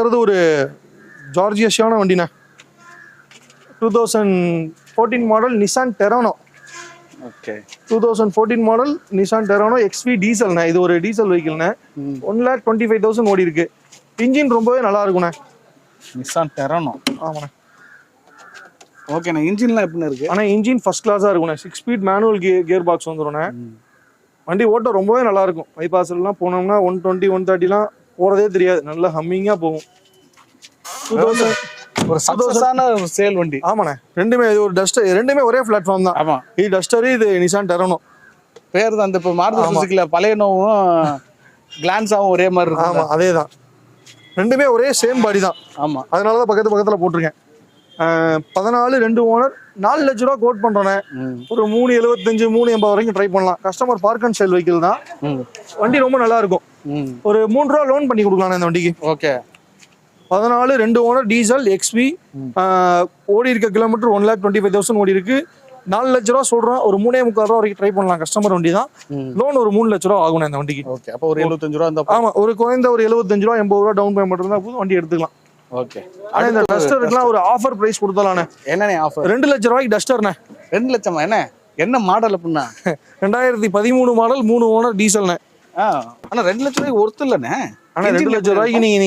ஒரு ஜார்ஜியஸான வண்டிண்ணே. 2014 model Nissan Terrano. Okay. 2014 model Nissan Terrano XV டீசல்ண்ணே. இது ஒரு டீசல் வெஹிக்கிள்ண்ணே. 1,25,000 ஓடி இருக்கு. இன்ஜின் ரொம்பவே நல்லா இருக்குண்ணே. Nissan Terrano. ஆமாண்ணே. ஓகேண்ணே. இன்ஜின்லாம் எப்படிண்ணே இருக்கு? ஆனால் இன்ஜின் ஃபர்ஸ்ட் கிளாஸாக இருக்குண்ணே. 6 ஸ்பீட் மேனுவல் கியர் பாக்ஸ் வந்துடும்ண்ணே. வண்டி ஓட்ட ரொம்பவே நல்லா இருக்கும். பைபாஸ்லாம் போனோம்னா 120 130லாம் போறதே தெரியாது. நல்லா ஹம்மிங்கா போகும். 2000 ஒரு சக்சஸான சேல் வண்டி. ஆமாண்ணே. ரெண்டுமே இது ஒரு டஸ்டர், ரெண்டுமே ஒரே பிளாட்ஃபார்ம் தான். ஆமா. இது டஸ்டர், இது நிசான் டெரானோ. பேர் தான் அந்த இப்போ மாருதி சுசுகில பழையனோவும் கிளான்ஸாவும் ஒரே மாதிரி இருக்கும். ஆமா, அதே தான். ரெண்டுமே ஒரே சேம் பாடி தான். ஆமா. அதனால தான் பக்கத்துல போட்டிருக்கேன். 14 2 ஓனர் 4 லட்ச ரூபா கோட் பண்றோண்ணே. ஒரு 375 380 வரைக்கும் ட்ரை பண்ணலாம். Customer park and sale vehicle தான். வண்டி ரொம்ப நல்லா இருக்கும். ஒரு 3 ரூபா லோன் பண்ணி கொடுக்கலாம் இந்த வண்டிக்கு. ஓகே. 14 2 owner diesel XV. ஓடி இருக்க கிலோமீட்டர் 1,25,000 ஓடி இருக்கு. 4 லட்ச ரூபா சொல்றோம். ஒரு 3.25 ரூபா வரைக்கும் ட்ரை பண்ணலாம். கஸ்டமர் வண்டி தான். லோன் ஒரு 3 லட்ச ரூபா ஆகும் இந்த வண்டிக்கு. ஓகே. அப்போ ஒரு 75 ரூபா இருந்தா. ஆமா, ஒரு குறைந்த ஒரு 75 ரூபா 80 ரூபா டவுன் பேமெண்ட் இருந்தா போதும், வண்டி எடுத்துக்கலாம். ஓகே. ஆனா இந்த டஸ்டருக்குலாம் ஒரு ஆஃபர் பிரைஸ் கொடுத்தலானே. என்னண்ணே ஆஃபர்? 2 லட்ச ரூபாய்க்கு டஸ்டர்ண்ணே. 2 லட்சமா? என்ன மாடல் அப்படின்னா? 2013 மாடல் 3 ஓனர் டீசல்ண்ணே. ஆனா 2 லட்ச ரூபாய்க்கு ஒர்த்து இல்லைண்ணே. ஆனா 2 லட்ச ரூபாய்க்கு நீங்க